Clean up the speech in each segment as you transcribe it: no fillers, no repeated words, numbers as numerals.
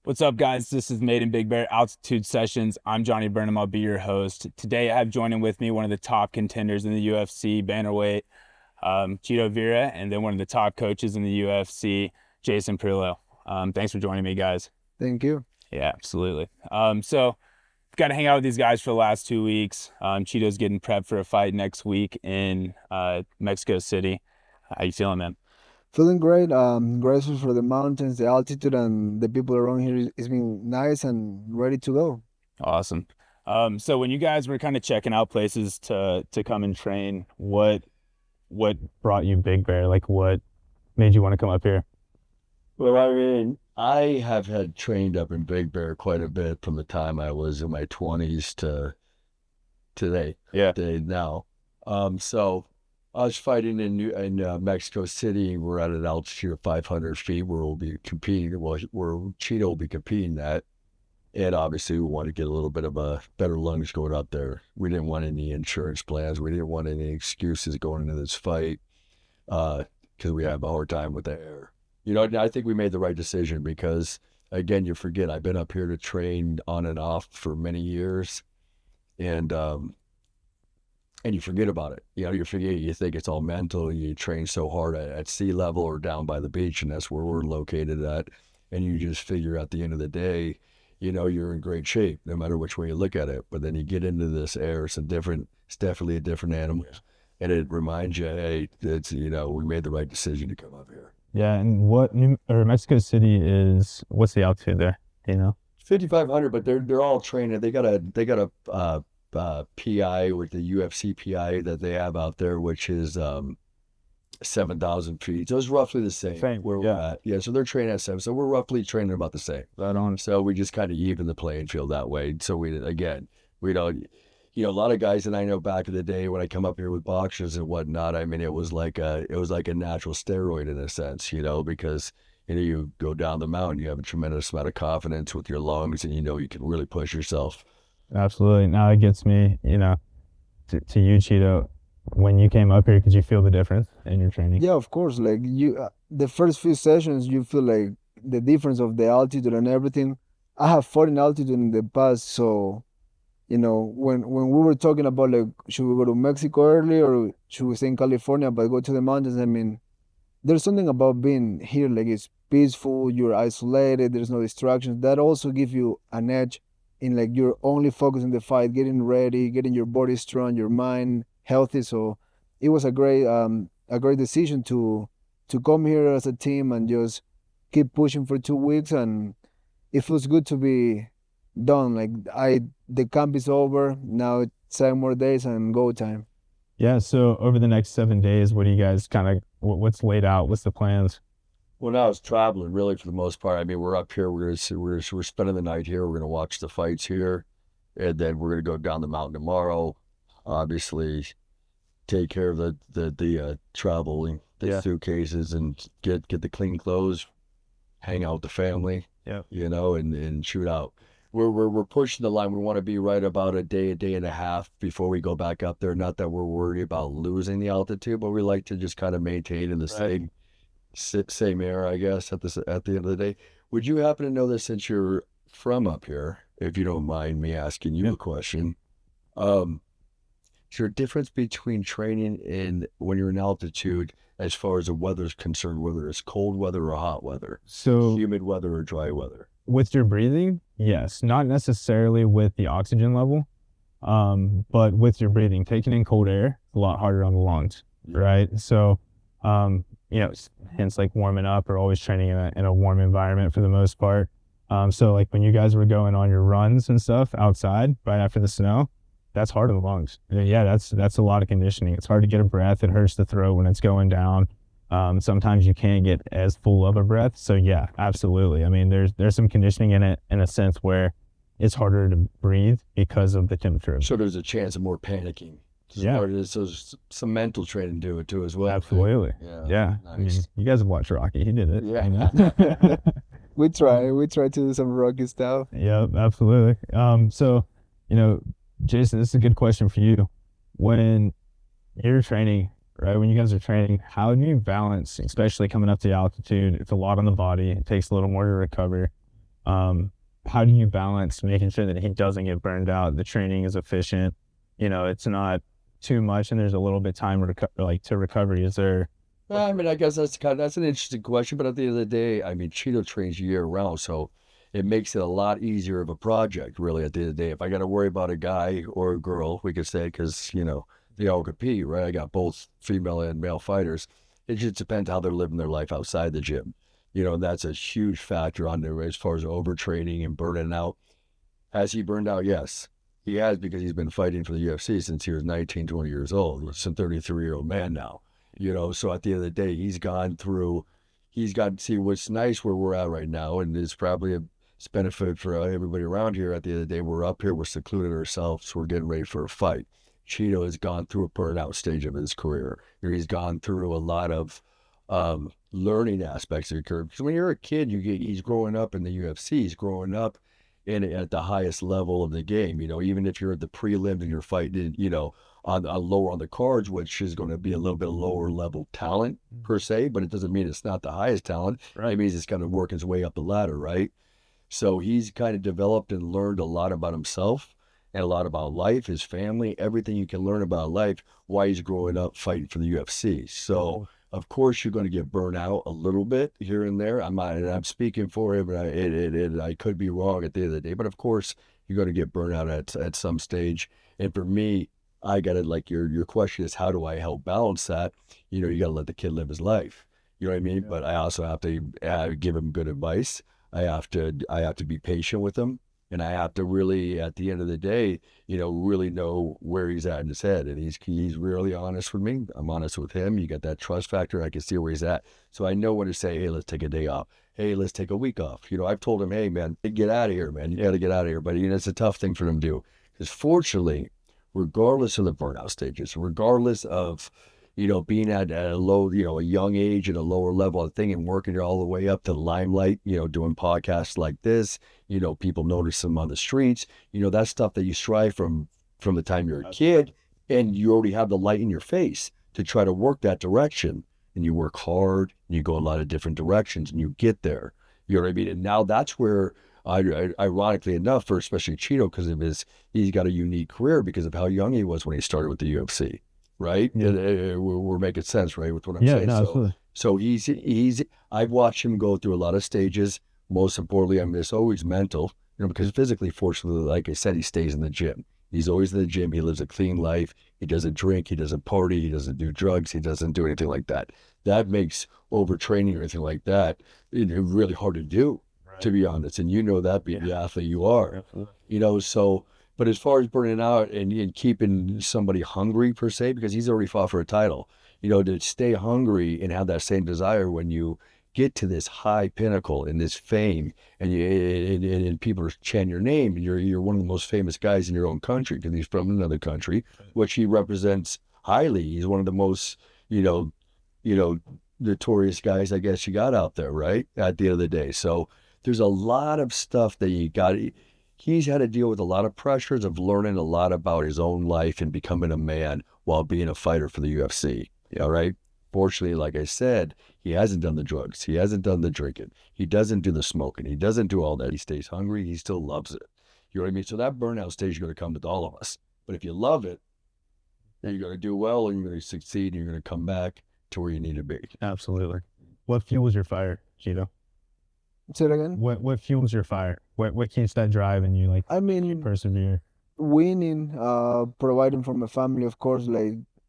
What's up, guys? This is Made in Big Bear Altitude Sessions. I'm Johnny Burnham. I'll be your host. Today, I have joining with me one of the top contenders in the UFC, bantamweight, Chito Vera, and then one of the top coaches in the UFC, Jason Parillo. Thanks for joining me, guys. Thank you. Yeah, absolutely. So, got to hang out with these guys for the last 2 weeks. Chito's getting prepped for a fight next week in Mexico City. How you feeling, man? Feeling great. Grateful for the mountains, the altitude, and the people around here. It's been nice and ready to go. Awesome. So when you guys were kind of checking out places to come and train, what brought you Big Bear? Like, what made you want to come up here? Well, I mean, I have had trained up in Big Bear quite a bit from the time I was in my 20s to today. Yeah. Now. So I was fighting in Mexico City. We're at an altitude of 500 feet where we'll be competing. Well, where Chito will be competing at. And obviously, we want to get a little bit of a better lungs going up there. We didn't want any insurance plans. We didn't want any excuses going into this fight because we have a hard time with the air. You know, I think we made the right decision because, again, you forget, I've been up here to train on and off for many years. And you forget about it. You know, you think it's all mental. You train so hard at sea level or down by the beach, and that's where we're located at. And you just figure at the end of the day, you know, you're in great shape, no matter which way you look at it. But then you get into this air, it's definitely a different animal. And it reminds you, hey, we made the right decision to come up here. Yeah, and Mexico City is, what's the altitude there? Do you know? 5,500, but they're all trained. They got a PI with the UFC PI that they have out there, which is 7,000 feet. So it's roughly the same. Where we're at. Yeah, so they're training at 7. So we're roughly training about the same. Right on. So we just kind of even the playing field that way. So we don't, a lot of guys that I know back in the day when I come up here with boxers and whatnot, I mean, it was like a natural steroid in a sense, because you go down the mountain, you have a tremendous amount of confidence with your lungs, and you can really push yourself. Absolutely. Now it gets me, to you, Chito, when you came up here, could you feel the difference in your training? Yeah, of course. Like the first few sessions, you feel like the difference of the altitude and everything. I have fought in altitude in the past, so when we were talking about like, should we go to Mexico early or should we stay in California but go to the mountains? I mean, there's something about being here, like it's peaceful, you're isolated, there's no distractions. That also gives you an edge in like you're only focused on the fight, getting ready, getting your body strong, your mind healthy. So it was a great decision to come here as a team and just keep pushing for 2 weeks, and it feels good to be done. Like the camp is over now, it's 7 more days and go time. Yeah, so over the next 7 days, what do you guys what's laid out? What's the plans? Well, now it's traveling really for the most part. I mean, we're up here. We're spending the night here. We're going to watch the fights here, and then we're going to go down the mountain tomorrow. Obviously, take care of the traveling, suitcases, and get the clean clothes, hang out with the family. Yeah. And shoot out. We're pushing the line. We want to be right about a day and a half before we go back up there. Not that we're worried about losing the altitude, but we like to just kind of maintain in the same air, I guess, at the end of the day. Would you happen to know this, since you're from up here, if you don't mind me asking you a question? Is there a difference between training and when you're in altitude as far as the weather's concerned, whether it's cold weather or hot weather, so humid weather or dry weather? With your breathing, yes, not necessarily with the oxygen level, but with your breathing, taking in cold air, a lot harder on the lungs, right? So, hence like warming up or always training in a warm environment for the most part. So like when you guys were going on your runs and stuff outside right after the snow, that's hard on the lungs. Yeah, that's a lot of conditioning. It's hard to get a breath. It hurts the throat when it's going down. Sometimes you can't get as full of a breath. So yeah, absolutely. I mean, there's some conditioning in it in a sense where it's harder to breathe because of the temperature. So there's a chance of more panicking. Yeah. So some mental training to it too as well. Absolutely. Yeah. Nice. I mean, you guys have watched Rocky. He did it. Yeah. We try to do some Rocky stuff. Yeah, absolutely. So, Jason, this is a good question for you. When you're training, right, when you guys are training, how do you balance, especially coming up to the altitude? It's a lot on the body. It takes a little more to recover. How do you balance making sure that he doesn't get burned out? The training is efficient. It's not too much, and there's a little bit time to recovery. Is there? I mean, I guess that's an interesting question, but at the end of the day, I mean, Cheeto trains year round, so it makes it a lot easier of a project, really. At the end of the day, if I got to worry about a guy or a girl, we could say, because they all compete, right? I got both female and male fighters. It just depends how they're living their life outside the gym. That's a huge factor on there as far as overtraining and burning out. Has he burned out? Yes. He has, because he's been fighting for the UFC since he was 19, 20 years old. He's a 33-year-old man now. So at the end of the day, he's got to see what's nice where we're at right now. And it's probably it's benefit for everybody around here. At the end of the day, we're up here, we're secluded ourselves, we're getting ready for a fight. Chito has gone through a burnout stage of his career. He's gone through a lot of learning aspects of your career. Because when you're a kid, he's growing up in the UFC, he's growing up at the highest level of the game. Even if you're at the prelim and you're fighting, on lower on the cards, which is going to be a little bit lower level talent per se, but it doesn't mean it's not the highest talent. Right. It means it's kind of working his way up the ladder, right? So he's kind of developed and learned a lot about himself and a lot about life, his family, everything you can learn about life while he's growing up fighting for the UFC. So of course you're going to get burnt out a little bit here and there. I'm speaking for him, and I could be wrong at the end of the day, but of course you're going to get burnt out at some stage. And for me, I got to, like, your question is, how do I help balance that? You got to let the kid live his life. You know what I mean? Yeah. But I also have to give him good advice. I have to be patient with him, and I have to really, at the end of the day, really know where he's at in his head. And he's really honest with me. I'm honest with him. You got that trust factor. I can see where he's at. So I know when to say, hey, let's take a day off. Hey, let's take a week off. I've told him, hey, man, get out of here, man. You got to get out of here. But it's a tough thing for him to do, because fortunately, regardless of the burnout stages, regardless of being at a low, a young age and a lower level of thing, and working all the way up to the limelight, doing podcasts like this, people notice them on the streets, that's stuff that you strive from the time you're a kid, and you already have the light in your face to try to work that direction, and you work hard, and you go a lot of different directions, and you get there. You know what I mean? And now that's where, ironically enough, for especially Chito, because he's got a unique career because of how young he was when he started with the UFC. Right? Yeah. We're making sense, right, with what I'm saying. No, absolutely. So I've watched him go through a lot of stages. Most importantly, I mean, it's always mental, because physically, fortunately, like I said, he stays in the gym. He's always in the gym. He lives a clean life. He doesn't drink. He doesn't party. He doesn't do drugs. He doesn't do anything like that. That makes overtraining or anything like that really hard to do, right, to be honest. And that being the athlete you are, so. But as far as burning out and keeping somebody hungry per se, because he's already fought for a title, to stay hungry and have that same desire when you get to this high pinnacle and this fame, and people are chanting your name, and you're one of the most famous guys in your own country, because he's from another country, which he represents highly. He's one of the most, notorious guys, I guess, you got out there, right? At the end of the day. So there's a lot of stuff that you got. He's had to deal with a lot of pressures of learning a lot about his own life and becoming a man while being a fighter for the UFC. All right. Fortunately, like I said, he hasn't done the drugs. He hasn't done the drinking. He doesn't do the smoking. He doesn't do all that. He stays hungry. He still loves it. You know what I mean? So that burnout stage is going to come with all of us. But if you love it, then you're going to do well, and you're going to succeed, and you're going to come back to where you need to be. Absolutely. What fuels your fire, Chito? Say it again. What fuels your fire? What keeps that drive and you persevere? Winning, providing for my family, of course,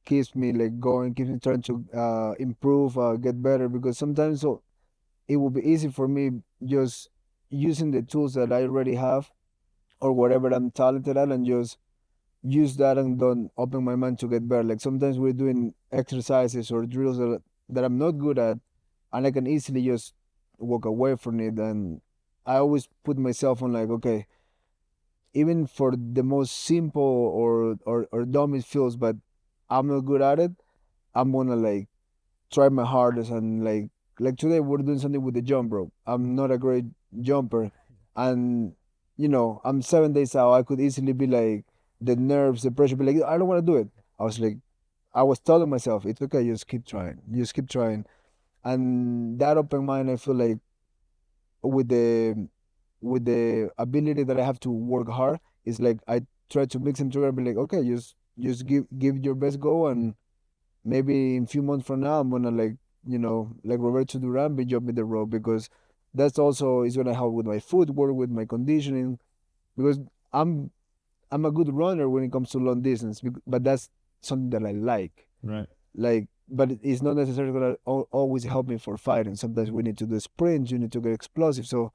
keeps me going, keeps me trying to improve, get better, because sometimes it will be easy for me just using the tools that I already have or whatever I'm talented at, and just use that and don't open my mind to get better. Like sometimes we're doing exercises or drills that I'm not good at, and I can easily just walk away from it. And I always put myself on okay, even for the most simple or dumb it feels, but I'm not good at it, I'm gonna try my hardest. And like today we're doing something with the jump rope. I'm not a great jumper, and I'm 7 days out. I could easily be the nerves, the pressure, be I don't want to do it. I was telling myself, it's okay, just keep trying. And that open mind, I feel with the with the ability that I have to work hard, it's like I try to mix them together. Be like, okay, just give your best go, and maybe in a few months from now, I'm gonna like like Roberto Duran, be jumping the rope, because that's also is gonna help with my footwork, with my conditioning, because I'm I'm a good runner when it comes to long distance, but that's something that I like. Right. Like, but it's not necessarily gonna always help me for fighting. Sometimes we need to do sprints, you need to get explosive. So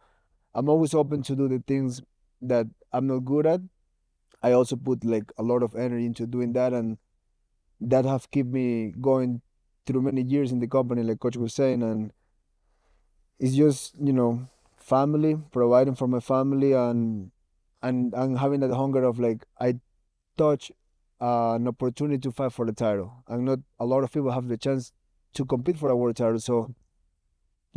I'm always open to do the things that I'm not good at. I also put like a lot of energy into doing that, and that have kept me going through many years in the company, like Coach was saying. And it's just family, providing for my family, and having that hunger of like I touch an opportunity to fight for the title, and not a lot of people have the chance to compete for a world title. So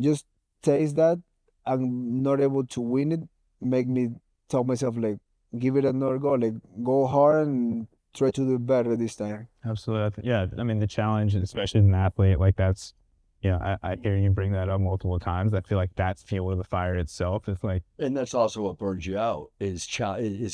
just taste that, I'm not able to win it, make me tell myself like give it another go, like go hard and try to do better this time. Absolutely. Yeah. I mean, the challenge, especially as an athlete, like that's, I hear you bring that up multiple times. I feel like that's fuel to the fire itself. It's like, And that's also what burns you out is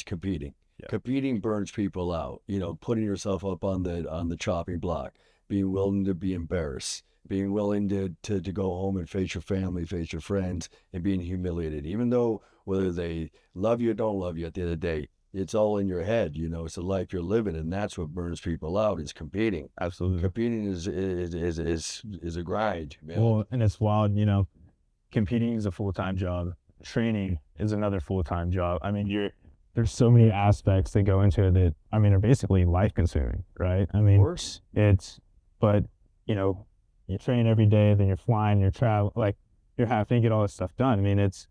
competing. Yeah. Competing burns people out. Putting yourself up on the chopping block, being willing to be embarrassed, being willing to go home and face your family, face your friends, and being humiliated. Even though whether they love you or don't love you, at the end of the day, it's all in your head. It's the life you're living, and that's what burns people out is competing. absolutely. Competing is a grind, man. Well, and it's wild, competing is a full-time job. Training is another full-time job. I mean, there's so many aspects that go into it that, I mean, are basically life-consuming, right? I mean, Of course. but, you train every day, then you're flying, you're traveling, like, you're having to get all this stuff done. I mean, it's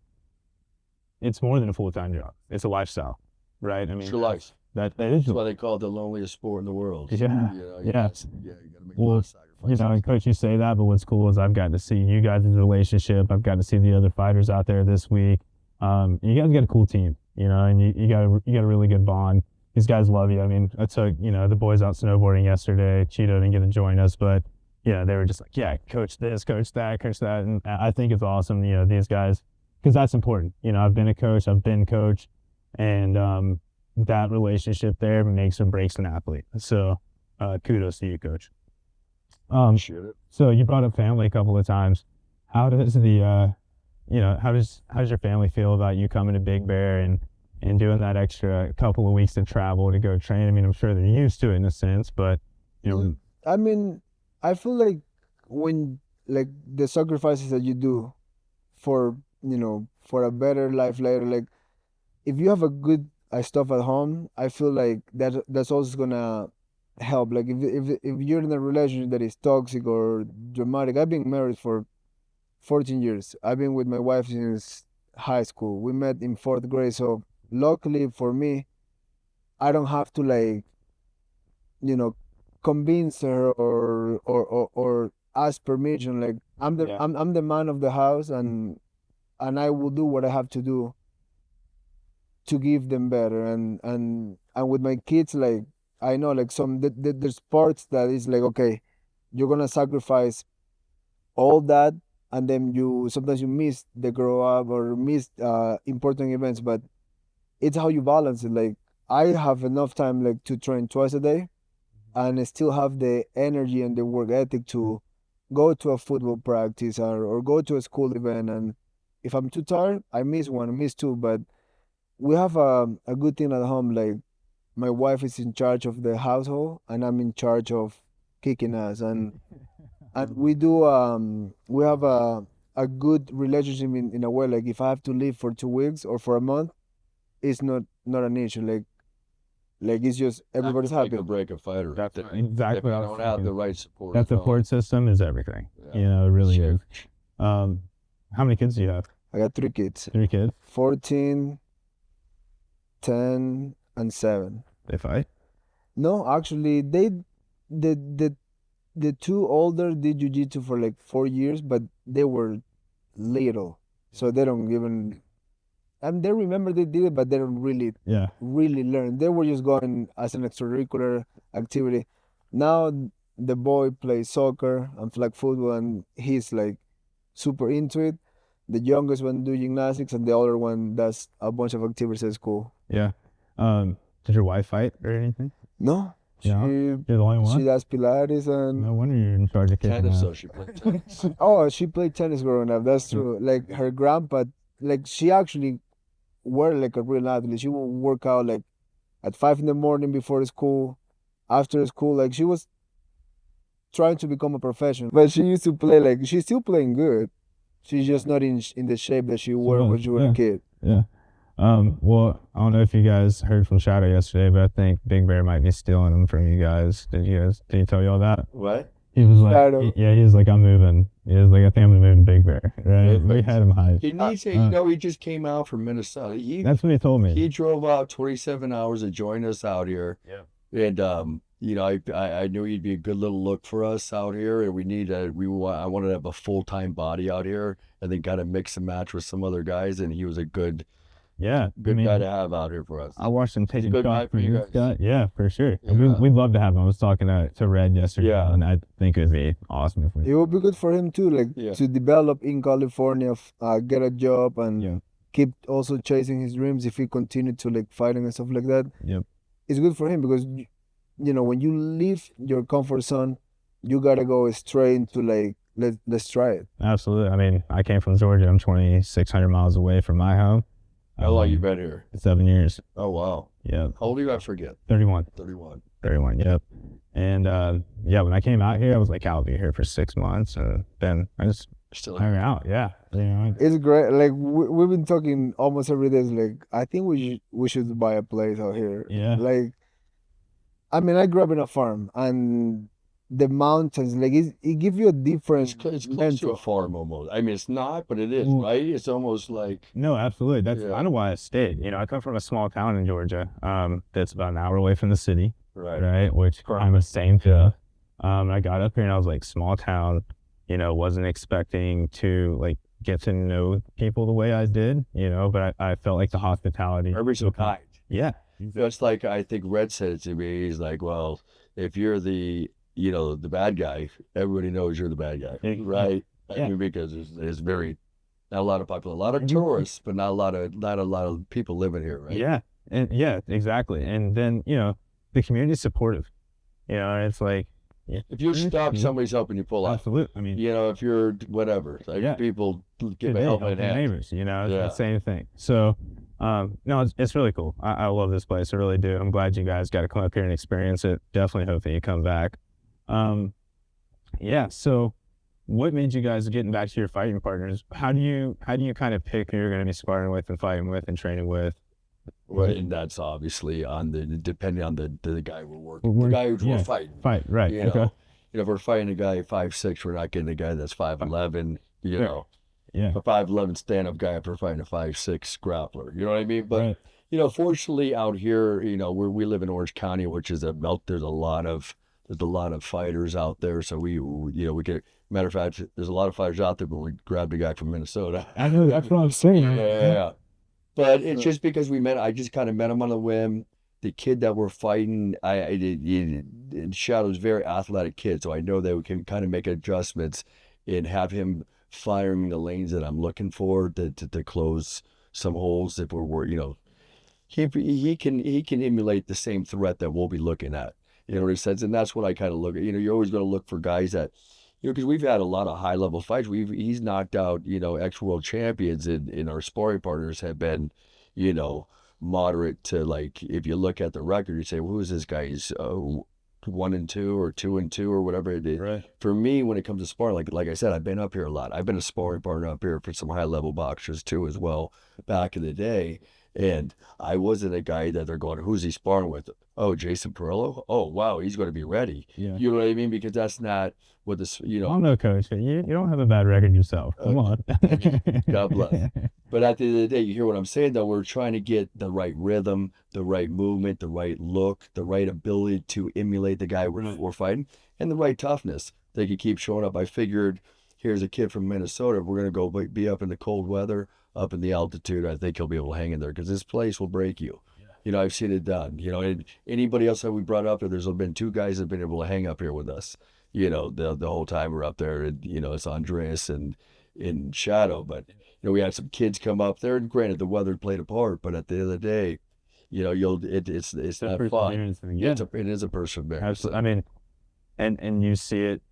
more than a full-time job. It's a lifestyle, right? I mean, It's your life. that is That's your why they call it the loneliest sport in the world. Yeah, You yeah. gotta make a Well, lot of sacrifices. and Coach, you say that, but what's cool is I've got to see you guys' relationship. I've got to see the other fighters out there this week. You guys got a cool team, and you got a really good bond. These guys love you. I mean, I took, the boys out snowboarding yesterday. Cheeto didn't get to join us, but, they were just like, yeah, coach this, coach that, coach that. And I think it's awesome, these guys, because that's important. I've been a coach, I've been coach, and that relationship there makes or breaks an athlete. So kudos to you, Coach. Appreciate it. So you brought up family a couple of times. How does how does your family feel about you coming to Big Bear and doing that extra couple of weeks to travel to go train? I mean, I'm sure they're used to it in a sense, but I mean, I feel like when like the sacrifices that you do for for a better life later, like if you have a good stuff at home, I feel like that's also gonna help. Like if you're in a relationship that is toxic or dramatic, I've been married for 14 years. I've been with my wife since high school. We met in fourth grade, so luckily for me, I don't have to like you know convince her or ask permission. Like Yeah. I'm the man of the house, and I will do what I have to do to give them better. And with my kids, like I know like there's parts that is like, okay, you're gonna sacrifice all that, and then you sometimes you miss the grow up or miss important events, but it's how you balance it. Like I have enough time like to train twice a day, and I still have the energy and the work ethic to go to a football practice or go to a school event. And if I'm too tired, I miss one, I miss two. But we have a good thing at home. Like my wife is in charge of the household, and I'm in charge of kicking ass. And we have a good relationship in a way. Like if I have to leave for 2 weeks or for a month, it's not an issue. Like it's just everybody's Make happy. or break a fighter. That's If exactly you what I was don't have thinking. the right support. That at home. support system is everything. Yeah. It really Sure. is. How many kids do you have? I got 3 kids, 3 kids. 14, 10, and 7. They fight. No, actually, the the two older did jiu-jitsu for like 4 years, but they were little, so they don't even. And they remember they did it, but they don't Yeah. really learn. They were just going as an extracurricular activity. Now the boy plays soccer and flag football, and he's like super into it. the youngest one do gymnastics, and the older one does a bunch of activities at school. Yeah. Did your wife fight or anything? No, No? she You're the only she one? does Pilates and No wonder you're in charge of kicking Tennis, ass. so she played tennis. oh, she played tennis growing up. That's true. Like her grandpa, like she actually were like a real athlete. She would work out like at 5 in the morning before school, after school. Like she was trying to become a professional, but she used to play like she's still playing good. She's just not in the shape that she were when she was a kid. Yeah. Well, I don't know if you guys heard from Shadow yesterday, but I think Big Bear might be stealing them from you guys. Did he tell you all that? What? He was like, Shadow. he was like, I'm moving. He was like, I think I'm moving Big Bear. Right? We had him hyped. He needs to, he just came out from Minnesota. That's what he told me. He drove out 27 hours to join us out here. Yeah. And I knew he'd be a good little look for us out here, and I wanted to have a full-time body out here, and then kind of mix and match with some other guys, and he was a good guy to have out here for us. I watched him take a good guy shot for for you this guys. guy. Yeah, for sure. Yeah. We'd love to have him. I was talking to Red yesterday, and I think it would be awesome if we. It would be good for him too, like to develop in California, get a job, and keep also chasing his dreams. If he continued to like fighting and stuff like that, it's good for him because when you leave your comfort zone, you gotta go straight into like let's try it. Absolutely. I mean, I came from Georgia. I'm 2,600 miles away from my home. How long you been here? 7 years. Oh, wow. Yeah. How old are you? I forget. 31. 31. Yep. And when I came out here, I was like, I'll be here for 6 months. And then I just Still hung out. Yeah. It's great. Like we've been talking almost every day. It's like I think we should buy a place out here. Yeah. Like, I mean, I grew up in a farm, and the mountains, like it gives you a different. It's close to a farm almost. I mean, it's not, but it is, right? It's almost like. No, absolutely. That's kind of why I stayed. I come from a small town in Georgia. That's about an hour away from the city. Right. Which I'm the same to. I got up here and I was like, small town. Wasn't expecting to like get to know people the way I did. But I felt like the hospitality. Everybody's so kind. Yeah. It's like I think Red said it to me. He's like, well, if you're the bad guy, everybody knows you're the bad guy, right? I mean, because there's not a lot of people, a lot of tourists, but not a lot of people living here, right? Yeah, and exactly. And then the community's supportive. It's like if you're stuck, somebody's helping you pull out. Absolutely. I mean, if you're whatever, like people give a helping hand. Neighbors, it's the same thing. So. No, it's really cool. I love this place. I really do. I'm glad you guys got to come up here and experience it. Definitely hope that you come back. So what made you guys, getting back to your fighting partners, how do you kind of pick who you're going to be sparring with and fighting with and training with? Right, and that's obviously depending on the guy we're working, the guy we're fighting. Fight, right? If we're fighting a guy 5'6", we're not getting a guy that's 5'11". Yeah. A 5'11" stand-up guy after fighting a 5'6" grappler. You know what I mean? But fortunately out here, we live in Orange County, which is there's a lot of fighters out there. So we get. Matter of fact, there's a lot of fighters out there, but we grabbed a guy from Minnesota. I know, that's what I'm saying. Yeah. But it's just because I just kind of met him on a whim. The kid that we're fighting, Shadow's a very athletic kid, so I know that we can kind of make adjustments and have him firing the lanes that I'm looking for to close some holes if he can emulate the same threat that we'll be looking at. You know what it says? And that's what I kind of look at. You're always going to look for guys that, because we've had a lot of high level fights. He's knocked out, ex-world champions, and our sparring partners have been, moderate to, like, if you look at the record, you say, well, who is this guy? He's 1-2 or 2-2 or whatever it is. Right. For me, when it comes to sparring, like I said, I've been up here a lot. I've been a sparring partner up here for some high level boxers too, as well, back in the day. And I wasn't a guy that they're going, who's he sparring with? Oh, Jason Parillo? Oh, wow, he's going to be ready. Yeah. You know what I mean? Because that's not what this, I know, Coach. You don't have a bad record yourself. Come on. God bless. But at the end of the day, you hear what I'm saying, though? We're trying to get the right rhythm, the right movement, the right look, the right ability to emulate the guy we're fighting, and the right toughness. They can keep showing up. I figured, here's a kid from Minnesota. We're going to go be up in the cold weather, up in the altitude. I think he'll be able to hang in there because this place will break you. I've seen it done. And anybody else that we brought up there, there's been 2 guys that have been able to hang up here with us. The whole time we're up there. And, it's Andreas and Shadow. But we had some kids come up there, and granted, the weather played a part, but at the end of the day, it's not fun. Yeah, It is a perseverance. absolutely. I mean, and you see it.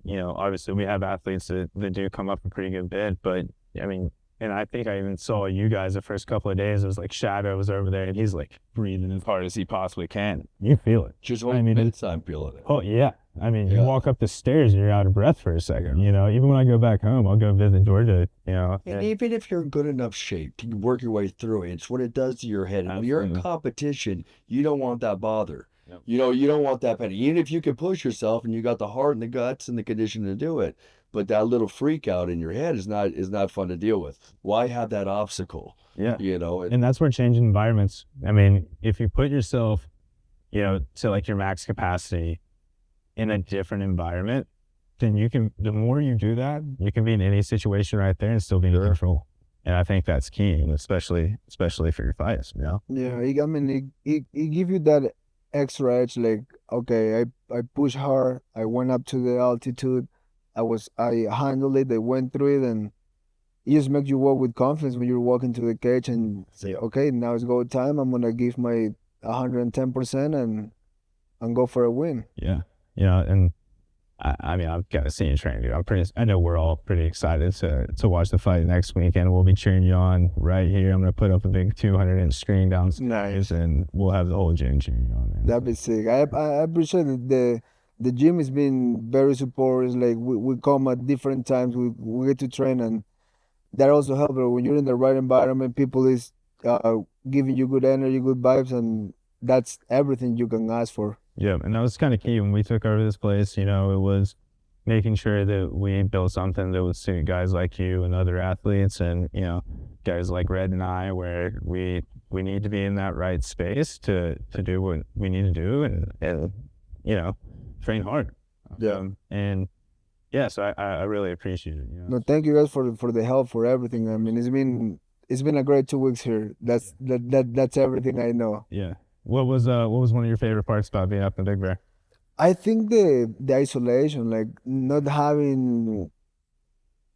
Obviously we have athletes that do come up a pretty good bit, but I mean, and I think I even saw you guys the first couple of days. It was like Shadow was over there, and he's like breathing as hard as he possibly can. You feel it. Just one minute, I'm feeling it. Oh yeah. I mean, you walk up the stairs and you're out of breath for a second. Even when I go back home, I'll go visit Georgia. And even if you're in good enough shape to work your way through it, it's what it does to your head. And when you're in competition, you don't want that bother. Yep. You don't want that pain. Even if you can push yourself and you got the heart and the guts and the condition to do it, but that little freak out in your head is not fun to deal with. Why have that obstacle? Yeah. And that's where changing environments. I mean, if you put yourself, to like your max capacity in a different environment, then the more you do that, you can be in any situation right there and still be in control. And I think that's key, especially for your fights, Yeah, I mean, it give you that extra edge, like, okay, I pushed hard, I went up to the altitude, I handled it, I went through it, and it just makes you walk with confidence when you're walking to the cage and say, okay, now it's go time, I'm gonna give my 110% and go for a win. Yeah. And I mean, I've got to see you train, dude. I know we're all pretty excited to watch the fight next weekend. We'll be cheering you on right here. I'm gonna put up a big 200-inch screen downstairs, and we'll have the whole gym cheering you on, man. That'd be sick. I appreciate it. The gym has been very supportive. Like we come at different times. We get to train, and that also helps. When you're in the right environment, people is giving you good energy, good vibes, and that's everything you can ask for. Yeah, and that was kind of key when we took over this place. It was making sure that we built something that would suit guys like you and other athletes, and guys like Red and I, where we need to be in that right space to do what we need to do, and train hard. Yeah. So I really appreciate it. No, thank you guys for the help, for everything. I mean, it's been a great 2 weeks here. That's everything I know. Yeah. What was one of your favorite parts about being up in Big Bear? I think the isolation, like not having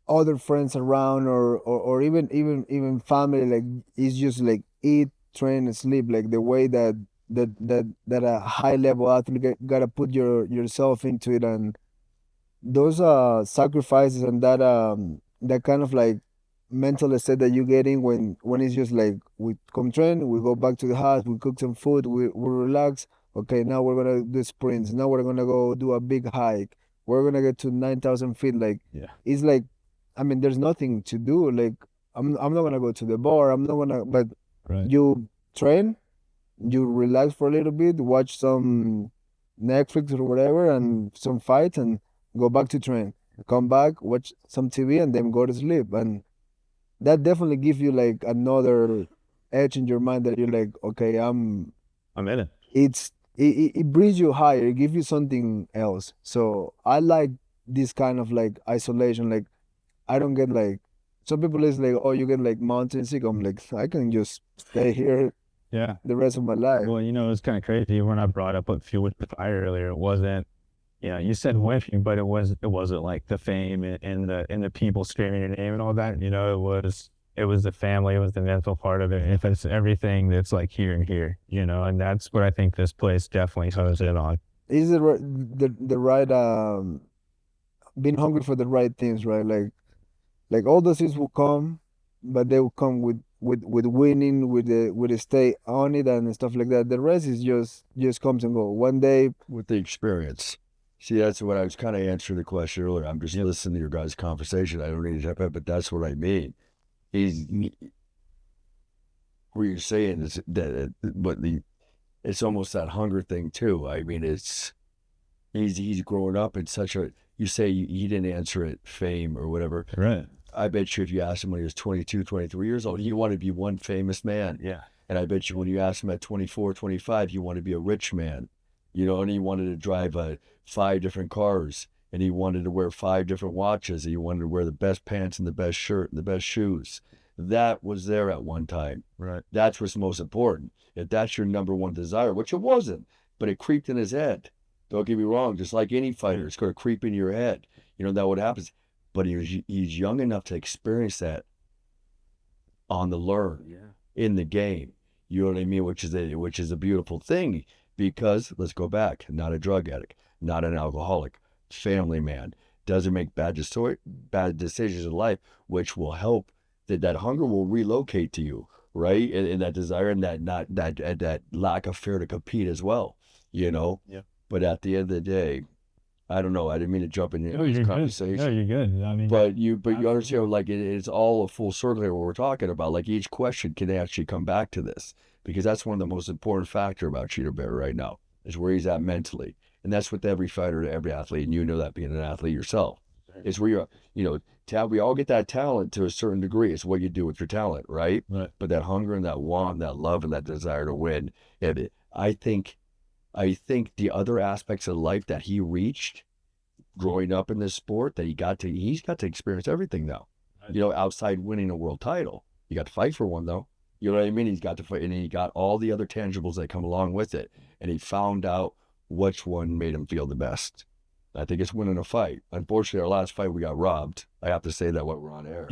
other friends around or even family, like it's just like eat, train, and sleep, like the way that a high level athlete gotta put yourself into it, and those sacrifices and that kind of like mental state that you get in when it's just like we come train, we go back to the house, we cook some food, we relax. Okay, now we're gonna do sprints. Now we're gonna go do a big hike. We're gonna get to 9,000 feet. Like, it's like, I mean, there's nothing to do. Like, I'm not gonna go to the bar. I'm not gonna. But you train, you relax for a little bit, watch some Netflix or whatever, and some fights, and go back to train. Come back, watch some TV, and then go to sleep. And that definitely gives you like another edge in your mind that you're like, okay, I'm in it. It brings you higher. It gives you something else. So I like this kind of like isolation. Like, I don't get like, some people is like, oh, you get like mountain sick. I'm like, I can just stay here the rest of my life. Well, it's kind of crazy when I brought up what fueled the fire earlier. It wasn't, you said whipping, but it wasn't like the fame and the people screaming your name and all that. It was the family, it was the mental part of it. If it's everything that's like here and here, and that's what I think this place definitely hones in on. Is it the right being hungry for the right things, right? Like all those things will come, but they will come with winning, with the stay on it and stuff like that. The rest is just comes and go. One day with the experience. See, that's what I was kind of answering the question earlier. I'm just listening to your guys' conversation. I don't need to jump in, but that's what I mean. What you're saying is that, but it's almost that hunger thing too. I mean, he's growing up in such a. You say he didn't answer it, fame or whatever. Right. I bet you if you asked him when he was 22, 23 years old, he wanted to be one famous man. Yeah. And I bet you when you asked him at 24, 25, he wanted to be a rich man. And he wanted to drive 5 different cars, and he wanted to wear 5 different watches, and he wanted to wear the best pants and the best shirt and the best shoes. That was there at one time. Right. That's what's most important. If that's your number one desire, which it wasn't, but it creeped in his head. Don't get me wrong, just like any fighter, it's going to creep in your head. That what happens. But he's young enough to experience that on the learn in the game. You know what I mean? Which is a beautiful thing, because let's go back, not a drug addict, not an alcoholic, family man, doesn't make bad decisions in life, which will help, that hunger will relocate to you, right? And that desire, and that lack of fear to compete as well, you know? Yeah. But at the end of the day, I don't know. I didn't mean to jump in No, this you're good. conversation. No, you're good. I mean, But you understand, like, it's all a full circle here, what we're talking about. Like, each question can actually come back to this, because that's one of the most important factor about Chito Vera right now, is where he's at mentally. And that's with every fighter, every athlete, and you know that being an athlete yourself. It's where you're, we all get that talent to a certain degree. It's what you do with your talent, right? Right. But that hunger and that want, that love and that desire to win, I think the other aspects of life that he reached growing up in this sport, that he's got to experience everything now. Right. Outside winning a world title, you got to fight for one though. You know what I mean? He's got to fight, and he got all the other tangibles that come along with it. And he found out which one made him feel the best. I think it's winning a fight. Unfortunately, our last fight, we got robbed. I have to say that while we're on air.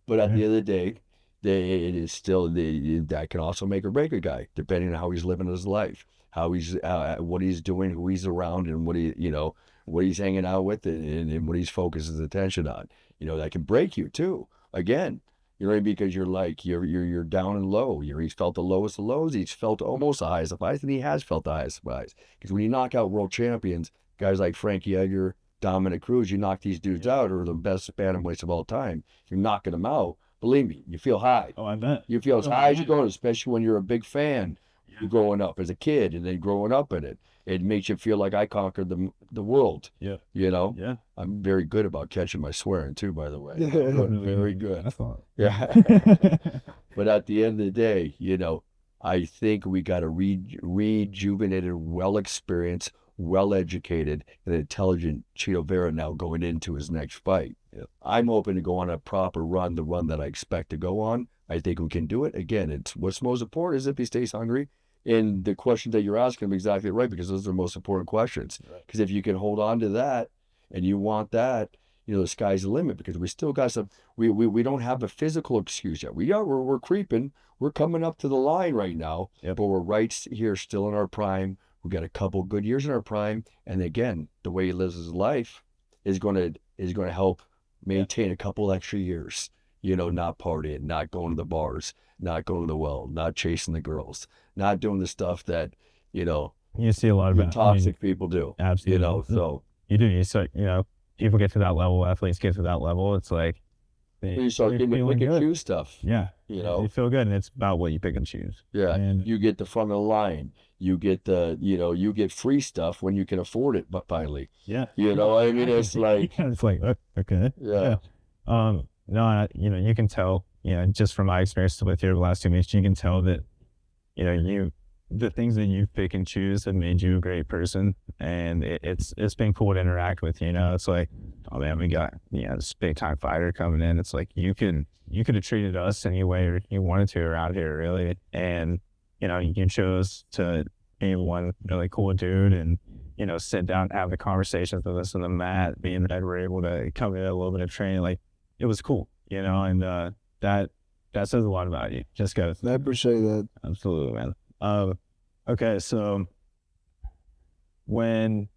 But at the end of the day, it is still, that can also make or break a guy, depending on how he's living his life, how he's, what he's doing, who he's around, and what he's hanging out with, and what he's focused his attention on. That can break you too. Again, because you're down and low. He's felt the lowest of lows. He's felt almost the highest of highs, and he has felt the highest of highs. Because when you knock out world champions, guys like Frankie Edgar, Dominic Cruz, you knock these dudes out, or the best bantamweights of all time, you're knocking them out. Believe me, you feel high. Oh, I bet. You feel as high as you go, especially when you're a big fan. You're growing up as a kid, and then growing up in it. It makes you feel like I conquered the world. Yeah. Yeah. I'm very good about catching my swearing too, by the way. Very good. I thought. Yeah. But at the end of the day, I think we got a rejuvenated, well-experienced, well-educated, and intelligent Chito Vera now going into his next fight. Yeah. I'm hoping to go on a proper run, the run that I expect to go on. I think we can do it. Again, what's most important is if he stays hungry. And the questions that you're asking him exactly right, because those are the most important questions. Because if you can hold on to that and you want that, the sky's the limit, because we still got some, we don't have a physical excuse yet. We're creeping. We're coming up to the line right now, but we're right here still in our prime. We've got a couple good years in our prime. And again, the way he lives his life is going to help maintain a couple extra years. Not partying, not going to the bars, not going to the well, not chasing the girls, not doing the stuff that, you see a lot of toxic people do. Absolutely. So you do. People get to that level, athletes get to that level. It's like, you start getting to pick and choose stuff. Yeah. You feel good, and it's about what you pick and choose. Yeah. And you get the front of the line. You get you get free stuff when you can afford it, but finally. Yeah. It's like. It's like, okay. Yeah. No, you can tell, just from my experience with your last 2 meets, you can tell that, the things that you pick and choose have made you a great person. And it's been cool to interact with, it's like, oh man, we got, this big time fighter coming in. It's like, you could have treated us any way you wanted to around here, really. And, you chose to be one really cool dude and, sit down and have the conversations with us on the mat, being that we're able to come in a little bit of training. Like, it was cool, and that says a lot about you. Just goes. I appreciate that. Absolutely, man. Okay, so when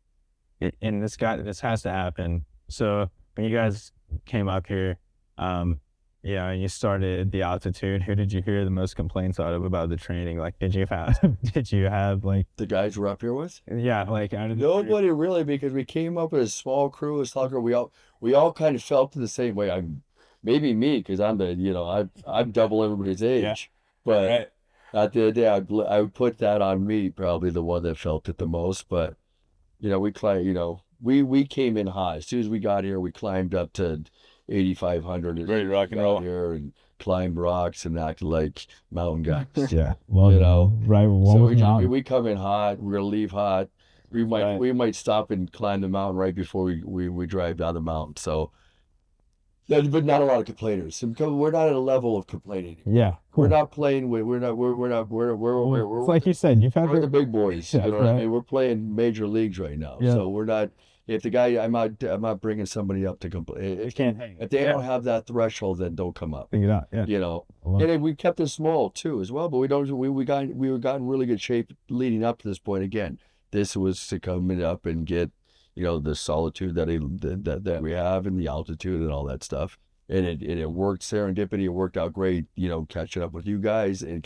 this has to happen. So when you guys came up here, and you started the altitude, who did you hear the most complaints out of about the training? Like, did you have like the guys we're up here with? Yeah, like nobody really, because we came up with a small crew, a soccer. We all kind of felt the same way. Maybe me, because I'm I'm double everybody's age, but right. At the end of the day, I would put that on me, probably the one that felt it the most. But we climbed. We came in high. As soon as we got here, we climbed up to 8,500. Great rock and roll here and climbed rocks and acted like mountain guys. Yeah, well, right. So we come in hot. We're gonna leave hot. We might stop and climb the mountain right before we drive down the mountain. So But not a lot of complainers. We're not at a level of complaining. Yeah, cool. We're not playing with. We're not. It's like you said, you've had we're the big boys. Yeah, You know what I right. mean? We're playing major leagues right now. Yeah. So we're not. If the guy, I'm not bringing somebody up to complain. You can't hang. If they don't have that threshold, then don't come up. Figure it out. Yeah. You know. I love And it. then we kept it small too, as well. But we don't. We were got in really good shape leading up to this point. Again, this was to come up and get, you know, the solitude that we have and the altitude and all that stuff. And it worked serendipity. It worked out great, you know, catching up with you guys. And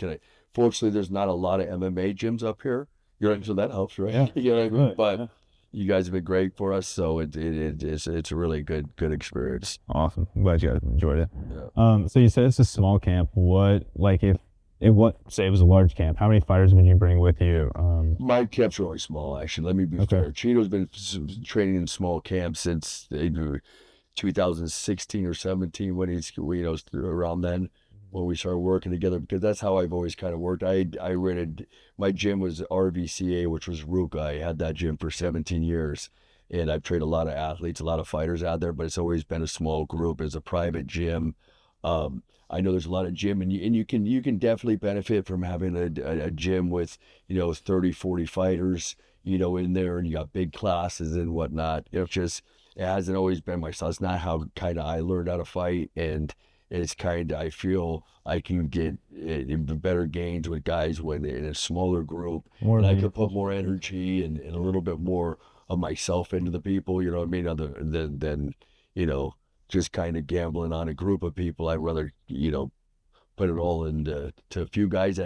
fortunately, there's not a lot of MMA gyms up here. You know, so that helps, right? Yeah. You know what I mean? Right, But yeah. you guys have been great for us, so it's a really good experience. Awesome. I'm glad you guys enjoyed it. Yeah. So you said it's a small camp. What, like, if it say it was a large camp, how many fighters would you bring with you? My camp's really small, actually. Let me be Okay. fair. Chito's been training in small camps since 2016 or 17 when he's, you know, around then when we started working together, because that's how I've always kind of worked. I rented, my gym was RVCA, which was Ruka. I had that gym for 17 years, and I've trained a lot of athletes, a lot of fighters out there, but it's always been a small group. It's a private gym. I know there's a lot of gym, and you can definitely benefit from having a gym with, you know, 30, 40 fighters, you know, in there, and you got big classes and whatnot. It's just, it hasn't always been my style. It's not how kind of I learned how to fight, and it's kind of, I feel I can get better gains with guys when in a smaller group, More and I of could put more energy and a little bit more of myself into the people, you know what I mean, other than you know, just kind of gambling on a group of people. I'd rather, you know, put it all into to a few guys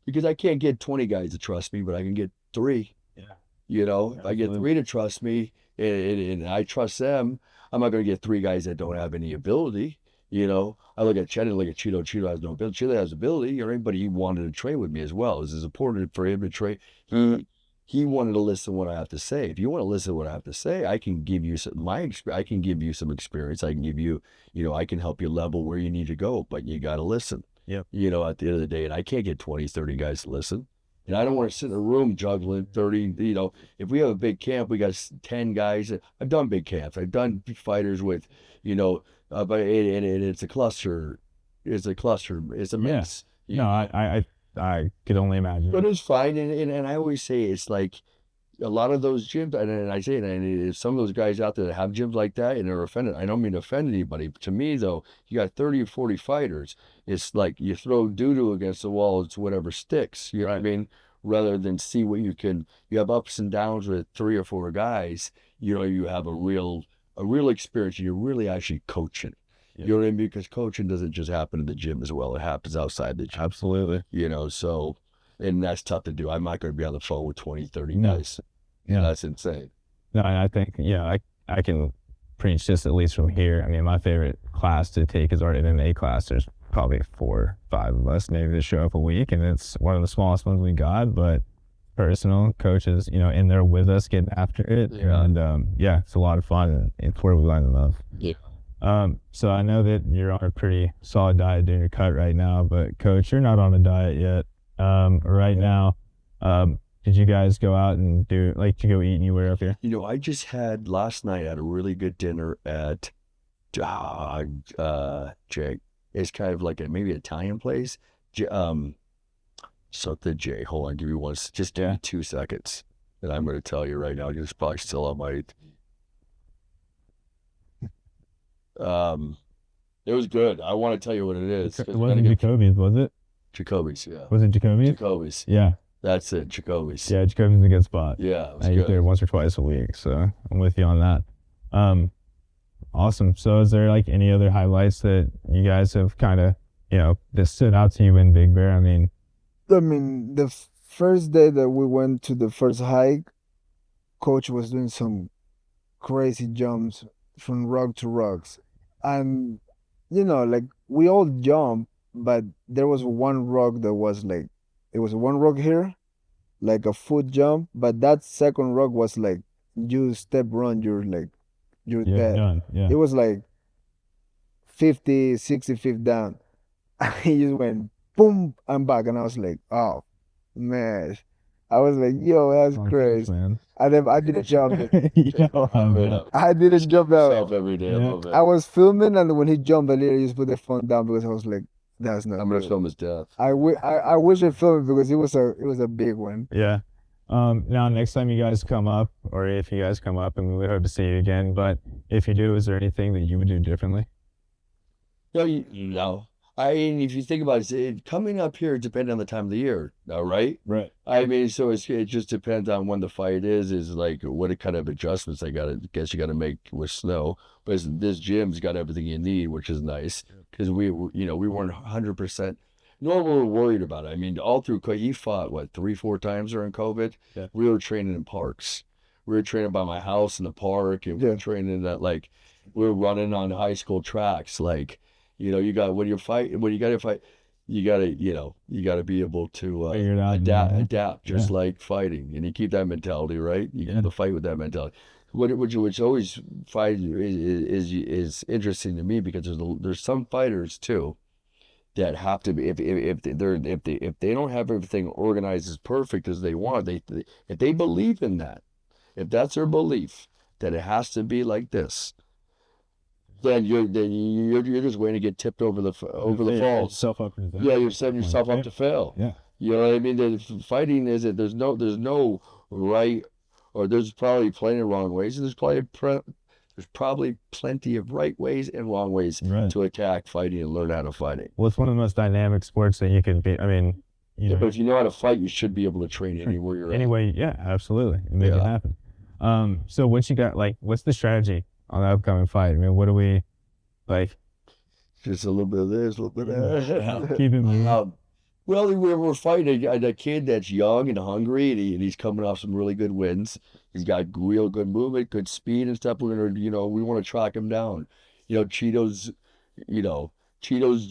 because I can't get 20 guys to trust me, but I can get 3. Yeah. You know, if I get 3 to trust me and I trust them, I'm not going to get 3 guys that don't have any ability. You know, I look at Chito, look at Chito. Chito has no ability. Chito has ability, you know, but he wanted to train with me as well. It was important for him to train. He wanted to listen to what I have to say. If you want to listen to what I have to say, I can give you I can give you some experience. I can give you, you know, I can help you level where you need to go, but you got to listen. Yep. You know, at the end of the day, and I can't get 20, 30 guys to listen. And I don't want to sit in a room juggling 30, you know, if we have a big camp, we got 10 guys. I've done big camps. I've done fighters with, you know, but it's a cluster. It's a cluster. It's a mess. No, I could only imagine. But it's fine. And I always say it's like a lot of those gyms, and I say it, and if some of those guys out there that have gyms like that and they're offended, I don't mean to offend anybody. But to me, though, you got 30 or 40 fighters. It's like you throw doo-doo against the wall, it's whatever sticks. You know what I mean? Rather than see what you have ups and downs with 3 or 4 guys, you know, you have a real experience, and you're really actually coaching. Yeah. You know what I mean? Because coaching doesn't just happen in the gym as well. It happens outside the gym. Absolutely. You know, so, and that's tough to do. I'm not going to be on the phone with 20, 30 No. guys. Yeah. That's insane. No, and I think, yeah, I can preach just at least from here. I mean, my favorite class to take is our MMA class. There's probably 4 or 5 of us maybe to show up a week, and it's one of the smallest ones we got, but personal coaches, you know, in there with us getting after it. Yeah. And yeah, it's a lot of fun, and it's where we learn the most. Yeah. So I know that you're on a pretty solid diet doing your cut right now, but coach, you're not on a diet yet. Right now, did you guys go out and to go eat anywhere up here? You know, I just had last night at a really good dinner at Jake. It's kind of like maybe Italian place. Something J. Hold on, give me just give me 2 seconds. And I'm going to tell you right now, it's probably still on my. It was good. I want to tell you what it is. It wasn't Jacoby's, was it? Jacoby's, yeah. Was it Jacoby's? Jacoby's. Yeah. That's it, Jacoby's. Yeah, Jacoby's is a good spot. Yeah, it was I eat good. there once or twice a week, so I'm with you on that. Awesome. So is there like any other highlights that you guys have kind of, you know, that stood out to you in Big Bear? I mean, the first day that we went to the first hike, coach was doing some crazy jumps from rock to rocks. And, you know, like we all jump, but there was one rock that was like, it was one rock here, like a foot jump, but that second rock was like, you step run, you're dead. done. Yeah. It was like 50, 60 feet down. And he just went boom, I'm back. And I was like, oh man. I was like, yo, that's Oh, thanks, crazy. man. I didn't jump it. Yo, I didn't jump out. Self every day. I Yeah. love it. I was filming, and when he jumped, I literally just put the phone down because I was like, that's not I'm gonna good. film his death. I wish I filmed it because it was a big one. Yeah. Now next time you guys come up, or if you guys come up, and we would hope to see you again, but if you do, is there anything that you would do differently? No, you know. I mean, if you think about it, coming up here depends on the time of the year, all right? Right. I mean, so it just depends on when the fight is like what kind of adjustments I you gotta make with snow. But this gym's got everything you need, which is nice because we weren't 100%. No, we were worried about it. I mean, all through he fought what 3-4 times during COVID. Yeah. We were training in parks. We were training by my house in the park, and we were training at we were running on high school tracks, you got when you fight, you gotta be able to Figure it out, adapt, just like fighting, and you keep that mentality, right? You got to fight with that mentality. Which always is interesting to me because there's some fighters too that have to be if they don't have everything organized as perfect as they want, if they believe in that, if that's their belief that it has to be like this. Then you're just waiting to get tipped over the falls. Yeah, you're setting yourself up to fail. Yeah. You know what I mean? The fighting isn't. There's no right, or there's probably plenty of wrong ways, and there's probably plenty of right ways and wrong ways to attack fighting and learn how to fight it. Well, it's one of the most dynamic sports that you can be. I mean, but if you know how to fight, you should be able to train anywhere you're at. Anyway, yeah, absolutely, and make it happen. So once you got what's the strategy on the upcoming fight? I mean, what do we like? Just a little bit of this, a little bit of that. Keep it moving. Well, we're fighting a kid that's young and hungry, and he's coming off some really good wins. He's got real good movement, good speed and stuff. We're gonna, we want to track him down. Chito's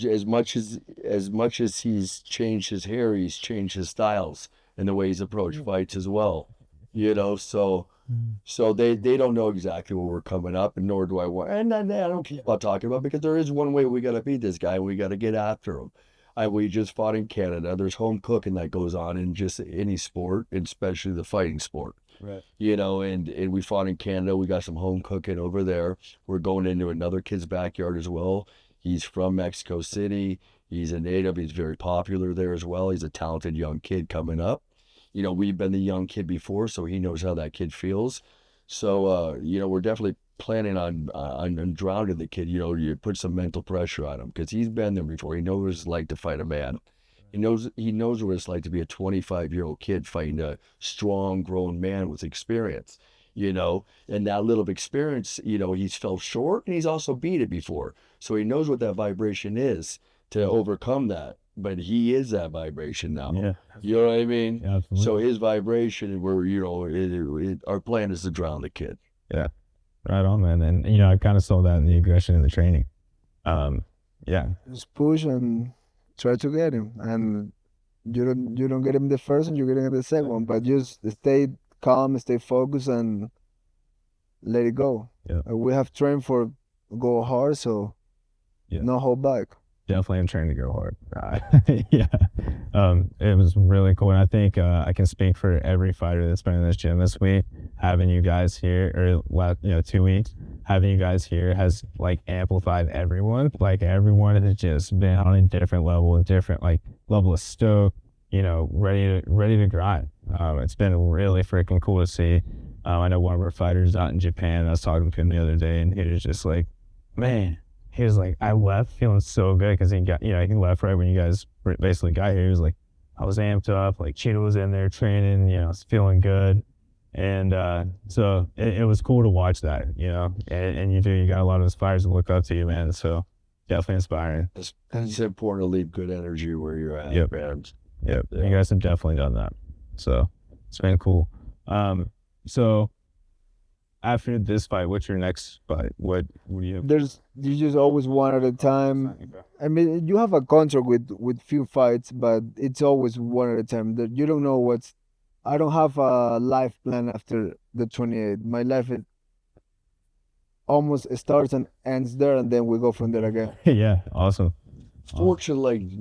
as much as he's changed his hair, he's changed his styles and the way he's approached fights as well. So they don't know exactly where we're coming up, and nor do I want. And I don't care about talking about, because there is one way we got to beat this guy, and we got to get after him. We just fought in Canada. There's home cooking that goes on in just any sport, especially the fighting sport. Right. And we fought in Canada. We got some home cooking over there. We're going into another kid's backyard as well. He's from Mexico City. He's a native. He's very popular there as well. He's a talented young kid coming up. We've been the young kid before, so he knows how that kid feels. So, we're definitely planning on drowning the kid. You put some mental pressure on him because he's been there before. He knows what it's like to fight a man. He knows what it's like to be a 25-year-old kid fighting a strong, grown man with experience. And that little experience, he's fell short, and he's also beat it before. So he knows what that vibration is to overcome that. But he is that vibration now. Yeah. You know what I mean? Yeah, absolutely. So his vibration, our plan is to drown the kid. Yeah. Right on, man. And, I kind of saw that in the aggression in the training. Yeah. Just push and try to get him. And you don't get him the first one, you're getting the second one. But just stay calm, stay focused, and let it go. Yeah. We have trained for go hard, so no hold back. Definitely am trying to go hard. Yeah. It was really cool. And I think I can speak for every fighter that's been in this gym this week. Having you guys here, or 2 weeks, having you guys here has amplified everyone. Everyone has just been on a different level, level of stoke, ready to grind. It's been really freaking cool to see. I know one of our fighters out in Japan, I was talking to him the other day, and he was just like, man, he was like, I left feeling so good, because he got, he left right when you guys basically got here. He was like, I was amped up, Chito was in there training, I was feeling good. And so it was cool to watch that, and you got a lot of aspirers to look up to you, man. So definitely inspiring. It's important to leave good energy where you're at. Yep. Man. Yep. Yeah. You guys have definitely done that. So it's been cool. So after this fight, what's your next fight? What do you have? You just always one at a time. I mean, you have a contract with few fights, but it's always one at a time. You don't know I don't have a life plan after the 28th. My life almost starts and ends there, and then we go from there again. Yeah, awesome. Fortunately,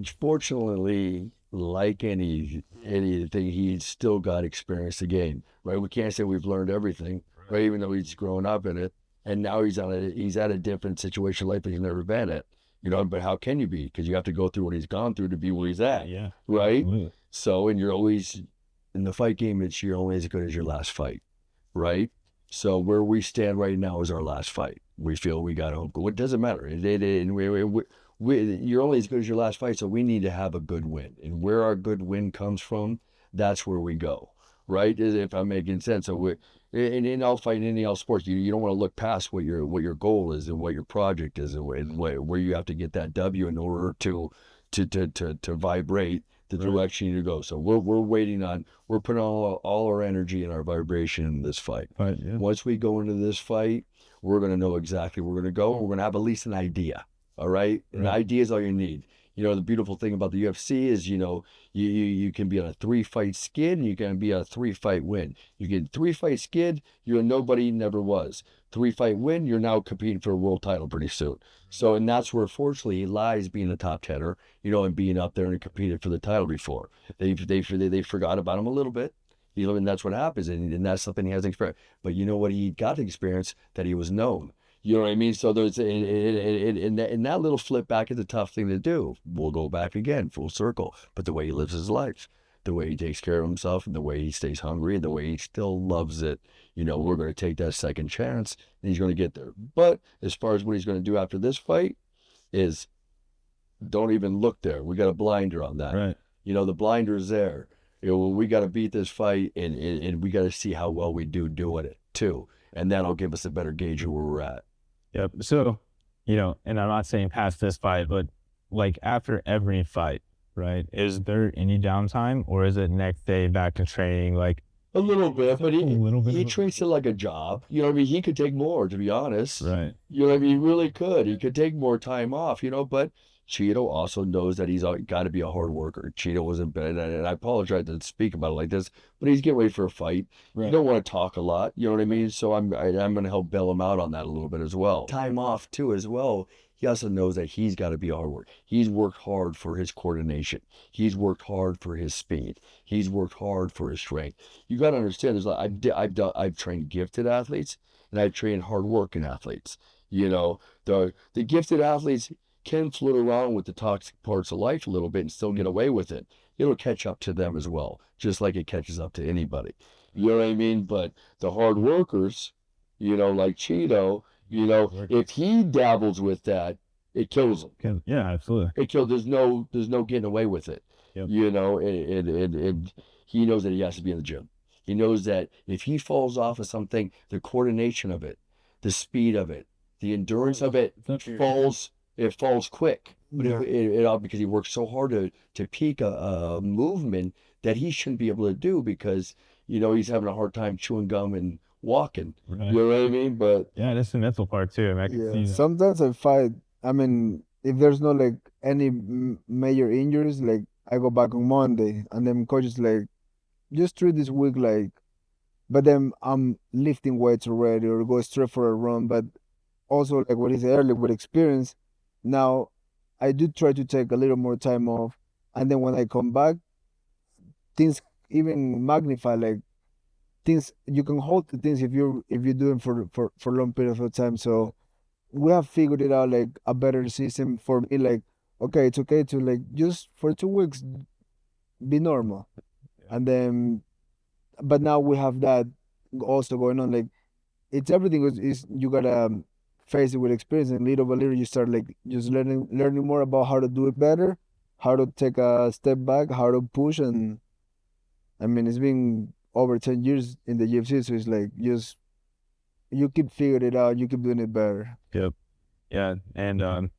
like anything, he's still got experience to gain, right? We can't say we've learned everything, right? Even though he's grown up in it, and now he's at a different situation in life that he's never been at, But how can you be? Because you have to go through what he's gone through to be where he's at, Yeah. right? Absolutely. So, and you're always in the fight game. You're only as good as your last fight, right? So where we stand right now is our last fight. We feel we got to. It doesn't matter. You're only as good as your last fight, so we need to have a good win. And where our good win comes from, that's where we go, right? If I'm making sense. So in all fighting, in all sports, you don't want to look past what your goal is and what your project is and where you have to get that W in order to vibrate the direction you need to go. So we're putting all our energy and our vibration in this fight. But yeah. Once we go into this fight, we're going to know exactly where we're going to go. We're going to have at least an idea. All right. An idea is all you need. The beautiful thing about the UFC is, you can be on a 3-fight skid and you can be on a 3-fight win. You get 3-fight skid, you're a nobody, never was. 3-fight win, you're now competing for a world title pretty soon. So, and that's where, fortunately, lies being a top tenner, and being up there and competed for the title before. They forgot about him a little bit, and that's what happens. And that's something he hasn't experienced. But you know what he got to experience? That he was known. You know what I mean? So there's in that little flip back is a tough thing to do. We'll go back again, full circle. But the way he lives his life, the way he takes care of himself, and the way he stays hungry, and the way he still loves it, we're going to take that second chance, and he's going to get there. But as far as what he's going to do after this fight is, don't even look there. We got a blinder on that. Right. The blinder is there. We got to beat this fight, and we got to see how well we do doing it too, and that'll give us a better gauge of where we're at. Yep. So, and I'm not saying past this fight, but like after every fight, right? Is there any downtime, or is it next day back to training? Like a little bit, but he of treats it like a job. He could take more, to be honest. Right. He really could. He could take more time off, but Chito also knows that he's got to be a hard worker. Chito wasn't bad, and I apologize to speak about it like this, but he's getting ready for a fight. Right. You don't want to talk a lot, you know what I mean? So I'm going to help bail him out on that a little bit as well. Time off too as well. He also knows that he's got to be a hard worker. He's worked hard for his coordination. He's worked hard for his speed. He's worked hard for his strength. You got to understand. I've trained gifted athletes and I've trained hard-working athletes. The gifted athletes can float around with the toxic parts of life a little bit and still get away with it. It'll catch up to them as well, just like it catches up to anybody. You know what I mean? But the hard workers, like Chito, if he dabbles with that, it kills him. Yeah, absolutely. It kills. There's no getting away with it. Yep. And he knows that he has to be in the gym. He knows that if he falls off of something, the coordination of it, the speed of it, the endurance of it falls. It falls quick, but because he works so hard to peak a movement that he shouldn't be able to do because he's having a hard time chewing gum and walking. Right. You know what I mean? But yeah, that's the mental part too. I can see that. Sometimes I fight. I mean, if there's no like any major injuries, like I go back on Monday, and then coaches like, just treat this week like, but then I'm lifting weights already or go straight for a run. But also like what he said earlier with experience. Now, I do try to take a little more time off, and then when I come back, things even magnify. Like things you can hold the things if you're doing for long periods of time. So we have figured it out like a better system for me. Like okay, it's okay to like just for 2 weeks be normal, and then but now we have that also going on. Like it's everything is you gotta face it with experience, and little by little you start like just learning more about how to do it better, how to take a step back, how to push. And I mean it's been over 10 years in the UFC, so it's like just you keep figuring it out, you keep doing it better. Yep. Yeah. And I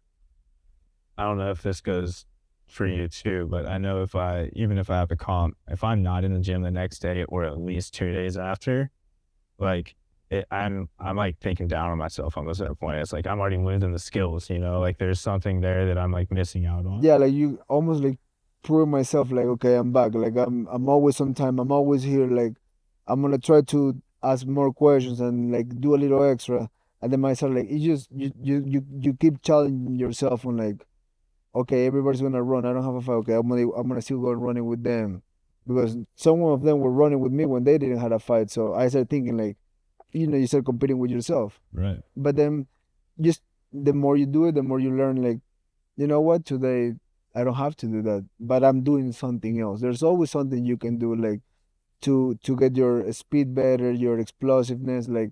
don't know if this goes for you too, but I know even if I have a comp, if I'm not in the gym the next day or at least 2 days after, like I'm like thinking down on myself almost at a point. It's like I'm already losing the skills, like there's something there that I'm like missing out on. Yeah, like you almost like prove myself like okay, I'm back. Like I'm always on time. I'm always here. Like I'm gonna try to ask more questions and like do a little extra. And then myself like you keep challenging yourself on like okay, everybody's gonna run. I don't have a fight. Okay, I'm gonna still go running with them, because some of them were running with me when they didn't have a fight. So I started thinking like, you start competing with yourself. Right. But then, just the more you do it, the more you learn. Like, you know what? Today I don't have to do that, but I'm doing something else. There's always something you can do, like to get your speed better, your explosiveness. Like,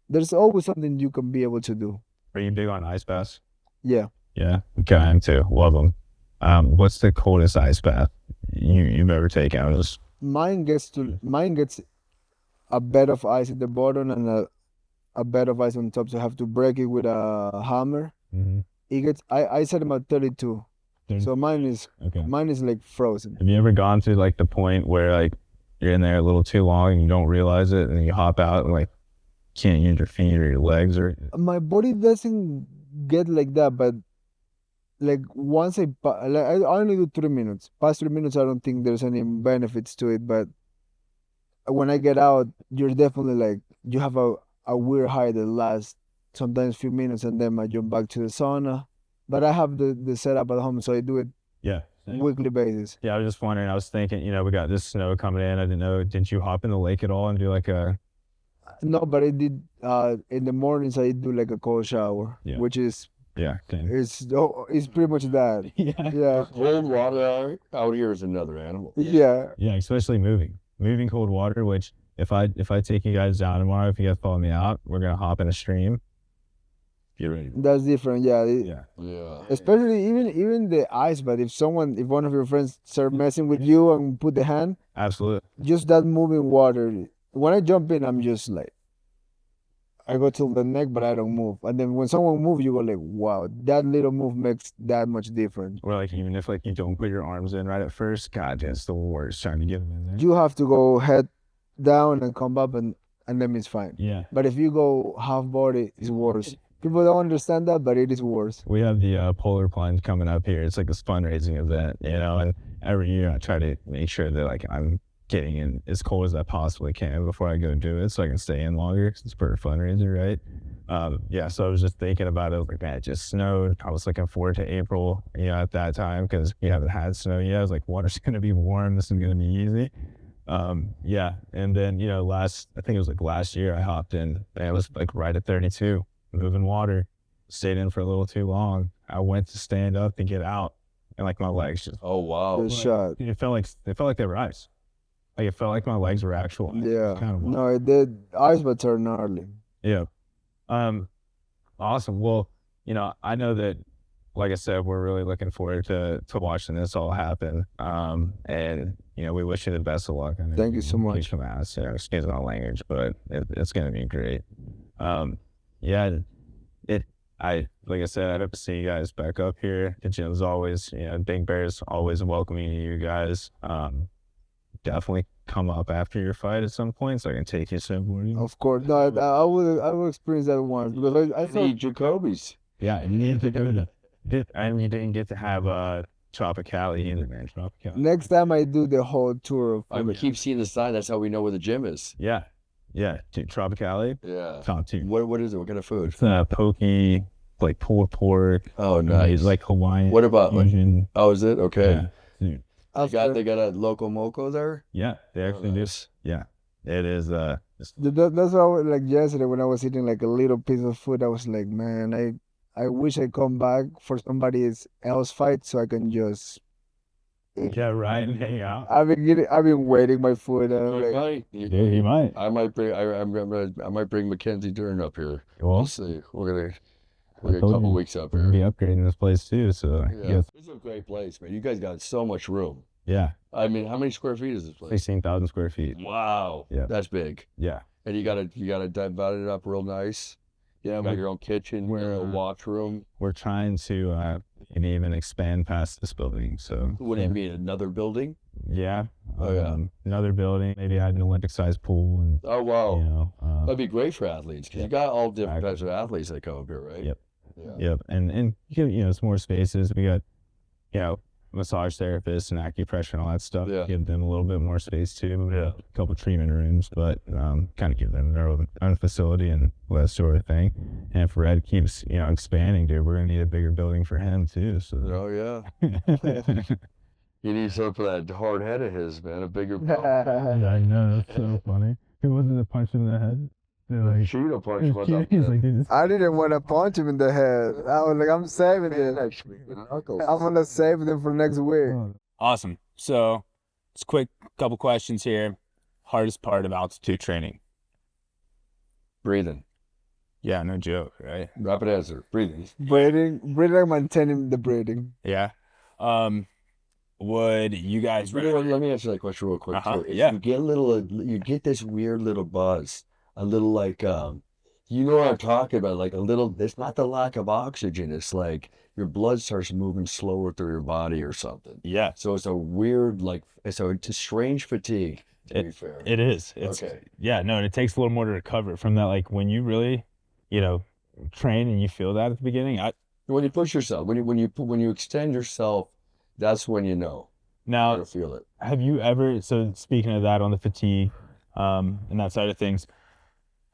there's always something you can be able to do. Are you big on ice baths? Yeah. Yeah. Okay, I'm too. Love them. What's the coldest ice bath you've ever taken? Mine gets a bed of ice at the bottom and a bed of ice on top. So I have to break it with a hammer. Mm-hmm. It gets I set them at 32. So mine is like frozen. Have you ever gone to like the point where like you're in there a little too long and you don't realize it, and then you hop out and like can't use your feet or your legs? Or my body doesn't get like that, but like once I only do 3 minutes. Past 3 minutes, I don't think there's any benefits to it. But when I get out, you're definitely like, you have a weird high that lasts sometimes a few minutes, and then I jump back to the sauna. But I have the setup at home, so I do it weekly basis. Yeah, I was just wondering. I was thinking, we got this snow coming in. I didn't know. Didn't you hop in the lake at all and do like a? No, but I did. In the mornings, I do like a cold shower, which is it's pretty much that. Yeah. Cold water out here is another animal. Yeah. Yeah, especially moving cold water. Which if I take you guys down tomorrow, if you guys follow me out, we're gonna hop in a stream. Get ready. That's different. Yeah. Yeah. Especially even the ice, but if one of your friends start messing with you and put the hand, absolutely. Just that moving water. When I jump in, I'm just like, I go till the neck, but I don't move. And then when someone moves, you go like, wow, that little move makes that much difference. Or like, even if like you don't put your arms in right at first, God, that's the worst trying to get them in there. You have to go head down and come up, and then it's fine. Yeah. But if you go half body, it's worse. People don't understand that, but it is worse. We have the polar plunge coming up here. It's like this fundraising event, and every year I try to make sure that like I'm getting in as cold as I possibly can before I go do it, so I can stay in longer, because it's for a fundraiser, right? So I was just thinking about it. Like, man, it just snowed. I was looking forward to April, at that time, because we haven't had snow yet. I was like, water's gonna be warm. This is gonna be easy. And then I think it was like last year I hopped in, and it was like right at 32. Moving water, stayed in for a little too long. I went to stand up and get out, and like my legs just Good shot. It felt like they were ice. Like it felt like my legs were actual ice. Yeah. Kind of no, it did. Ice baths are gnarly. Yeah. Awesome. Well, I know that, like I said, we're really looking forward to watching this all happen. And we wish you the best of luck. Thank you so much. Excuse my language, but it's gonna be great. Like I said, I'd hope to see you guys back up here. The gym's always, Big Bear's always welcoming you guys. Definitely come up after your fight at some point so I can take you snowboarding. Of course. No, I will experience that once, because I need Jacoby's. Yeah, and you didn't get to have Tropicali either, man. Tropicali. Next time I do the whole tour. I keep seeing the sign. That's how we know where the gym is. Yeah. Tropicali. Yeah. Top tier. What is it? What kind of food? It's poke, like pulled pork. Oh, nice. Like Hawaiian. What about Asian? Is it? Okay. Yeah. They got a local moco there? Yeah, they actually do. Yeah. It is that's why, like yesterday when I was eating like a little piece of food, I was like, man, I wish I come back for somebody else fight so I can just right, and hang out. I've been waiting my food. You might. I might bring Mackenzie Dern up here. We'll see. We're a couple weeks up here. We'll be upgrading this place too, so yeah. This is a great place, man. You guys got so much room. Yeah. I mean, how many square feet is this place? 16,000 square feet. Wow. Yeah. That's big. Yeah. And you gotta divide it up real nice. Yeah, you got your own kitchen, a watch room. We're trying to even expand past this building. So what do you mean, another building? Yeah. Another building, maybe add an Olympic-sized pool. And, oh wow. That'd be great for athletes, because you got all different types of athletes that come up here, right? Yep. Yeah. Yep. And some more spaces. We got, massage therapists and acupressure and all that stuff. Yeah. Give them a little bit more space too. Yeah. A couple treatment rooms, but kind of give them their own facility and that sort of thing. And if Red keeps, expanding, dude, we're gonna need a bigger building for him too. So. Oh yeah. He needs something for that hard head of his, man. A bigger building. Yeah, I know, that's so funny. Who was it that punched him in the head? Like, Chito punch him on he's like, dude, I didn't want to punch him in the head. I was like, I'm saving it. I'm gonna save them for next week. Awesome. So, just quick couple questions here. Hardest part of altitude training? Breathing. Yeah, no joke, right? Rapid answer. Breathing. Breathing, maintaining the breathing. Yeah. Would you guys? Let me answer that question real quick too. If Yeah. you get this weird little buzz, a little like, you know what I'm talking about, like a little. It's not the lack of oxygen. It's like your blood starts moving slower through your body or something. Yeah. So it's a weird, it's a strange fatigue. To be fair, It is. It's, okay. Yeah. No, and it takes a little more to recover from that. Like when you really, train and you feel that at the beginning. When you push yourself, when you extend yourself, that's when you know. Now, You feel it. have you ever? So speaking of that, on the fatigue, and that side of things,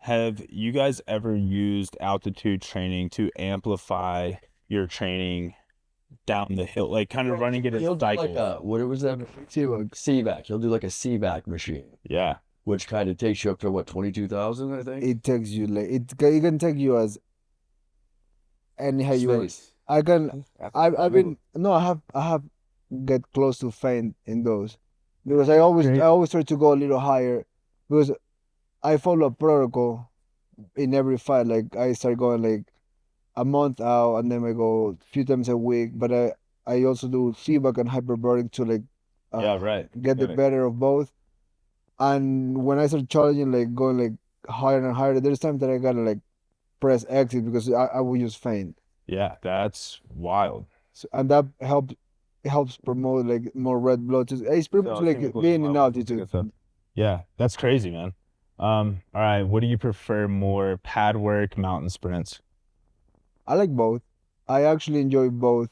have you guys ever used altitude training to amplify your training down the hill, like kind of running it in cycles? Like what was that? CVAC. He'll do like a CVAC machine. Yeah. Which kind of takes you up to what, 22,000, I think? It takes you like it can take you as anyhow you want. Space. I have get close to faint in those because I always try to go a little higher because I follow a protocol in every fight. Like I start going like a month out and then I go a few times a week, but I also do feedback and hyperbaric to like get the better of both. And when I start challenging, like going like higher and higher, there's times that I gotta like press exit because I will just faint. Yeah, that's wild. So, and that helps promote like more red blood. It's pretty much like being in altitude. Yeah, that's crazy, man. All right, what do you prefer more, pad work, mountain sprints? I like both. I actually enjoy both.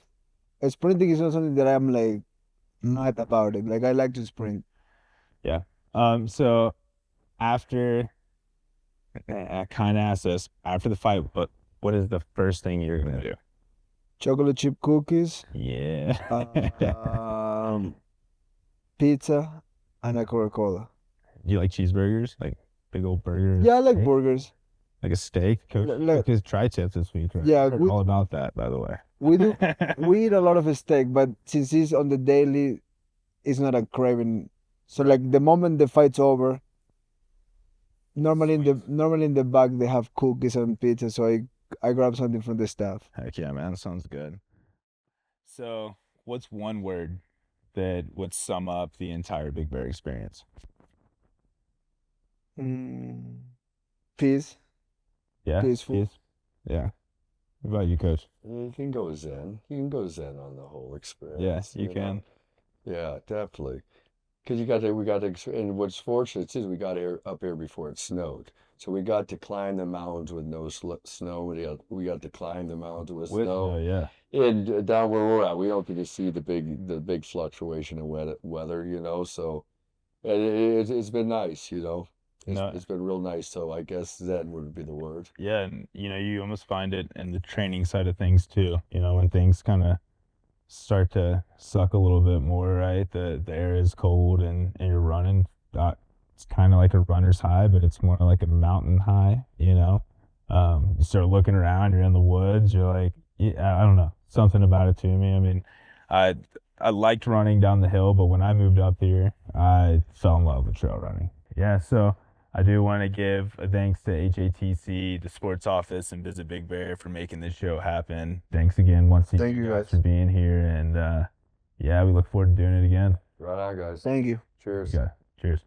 Sprinting is not something that I'm like mad about it. Like I like to sprint. Yeah. So after, I kind of asked this after the fight, but what is the first thing you're gonna do? Chocolate chip cookies. Yeah. Pizza and a Coca-Cola. You like cheeseburgers? Like big old burgers? Yeah, I like steak? burgers. Like a steak? Coach took his tri-tip this week, right? Yeah, all about that, by the way. We do. We eat a lot of steak, but since it's on the daily, it's not a craving. So like the moment the fight's over, normally in the back they have cookies and pizza, so I grab something from the staff. Heck yeah, man. Sounds good. So what's one word that would sum up the entire Big Bear experience? Peace. Yeah? Peaceful. Peace? Yeah. What about you, Coach? You can go zen. You can go zen on the whole experience. Yes, you know? can. Yeah, definitely. Because and what's fortunate is we got up here before it snowed. So we got to climb the mountains with no snow. We got to climb the mountains with snow. Oh, yeah. And down where we're at, we don't get to see the big fluctuation in weather, so it's been nice, It's been real nice, so I guess zen would be the word. Yeah, and you almost find it in the training side of things too. When things kind of start to suck a little bit more, right? The air is cold and you're running. It's kind of like a runner's high, but it's more like a mountain high. You start looking around. You're in the woods. You're like, I don't know, something about it to me. I mean, I liked running down the hill, but when I moved up here, I fell in love with trail running. Yeah, so I do want to give a thanks to HATC, the sports office, and Visit Big Bear for making this show happen. Thanks again once again. Thank you guys for being here, and we look forward to doing it again. Right on, guys. Thank you. Cheers. Okay, cheers.